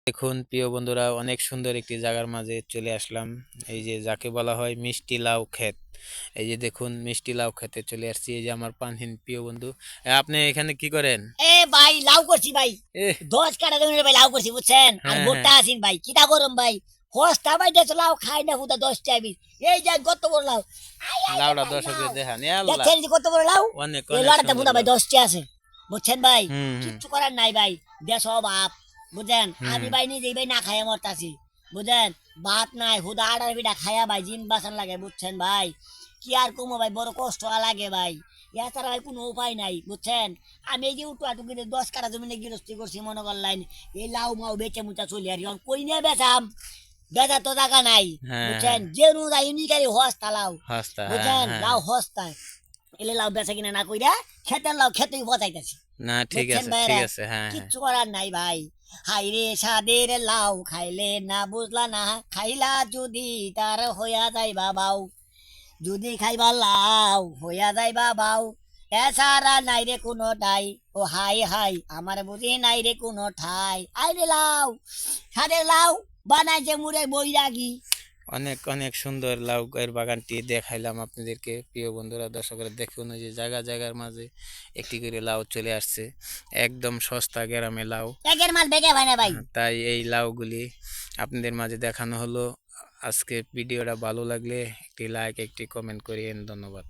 দেখুন প্রিয় বন্ধুরা, অনেক সুন্দর একটি জায়গার মাঝে চলে আসলাম। এই যে যাকে বলা হয় মিষ্টি লাউ ক্ষেত। এই যে দেখুন মিষ্টি লাউ খেতে চলে আসছি। এই যে আমার পানহীন প্রিয় বন্ধু। আপনি এখানে কি করেন? ভাই লাউ করছি ভাই। এ 10 কাটা জমির ভাই লাউ করছি বুঝছেন। আর হ্যাঁ হ্যাঁ, ভুট্টা আছেন ভাই কিটা করুম ভাই। হস্তা ভাই দেশ লাউ খাই না হুদা 10 টাইম। এই যে কত বড় লাউ। আই আই রে লাউটা ভাই দর্শকের লাউ দেখান। এ আল্লাহ, দেখছেন যে কত বড় লাউ। অনেক এই অনেক লাউটা সুন্দর হুদা ভাই লাউ। 10টা আছে বুঝছেন ভাই। হুম হুম কিচ্ছু করার নাই ভাই, দেশ অভাব বুঝছেন। হুম। আমি ভাই নিজেই ভাই না খাইয়া মরতাছি বুঝছেন। ভাত নাই হুদা আড়ার পিঠা খাইয়া ভাই জিন বাঁচান লাগে বুঝছেন ভাই। কি আর কমো ভাই, বড় কষ্ট লাগে ভাই। এছাড়া ভাই কোনো উপায় নাই বুঝছেন। আমি এই যে উঠু আটু কিন্তু 10 কাটা জমিনে গৃহস্থী করছি মনে করলেন। এই লাউ মাউ বেচে মুচা চলি আর এখন কই নিয়ে বেচাম, বেচা তো জায়গা নাই হ্যাঁ বুঝছেন। হ্যাঁ, যে যাই ইউনিকারি হস্তা লাউ হাসতা, হ্যাঁ বুঝছেন, হ্যাঁ। লাউ হস্তা। এলে লাউ বেচা কিনা না কইরা খেতের লাউ খেতেই পচাইতেছি না ঠিক বুঝছেন আছে ঠিক ভাইরা। আছে, হ্যাঁ হ্যাঁ। কিচ্ছু করার নাই ভাই। হাই রে সাদের লাউ খাইলে না বুঝলা না, খাইলা যদি তার হইয়া যাইবা বাউ, যদি খাইবা লাউ হইয়া যাইবা বাউ। এছাড়া নাই রে কোনো ঠাই, ও হাই হাই আমার বুঝি নাই রে কোনো ঠাই। আই রে লাউ সাদের লাউ বানাইছে মুরে বৈরাগী। অনেক অনেক সুন্দর লাউ এর বাগানটি দেখাইলাম আপনাদেরকে প্রিয় বন্ধুরা। দর্শকরা দেখুন, ওই যে জায়গা জায়গার মাঝে একটি করে লাউ চলে আসছে। একদম সস্তা গ্রামে লাউ। একের মাল বেগে ভাই না ভাই। তাই এই লাউগুলি আপনাদের মাঝে দেখানো হলো। আজকে ভিডিওটা ভালো লাগলে একটি লাইক একটি কমেন্ট করিয়েন। ধন্যবাদ।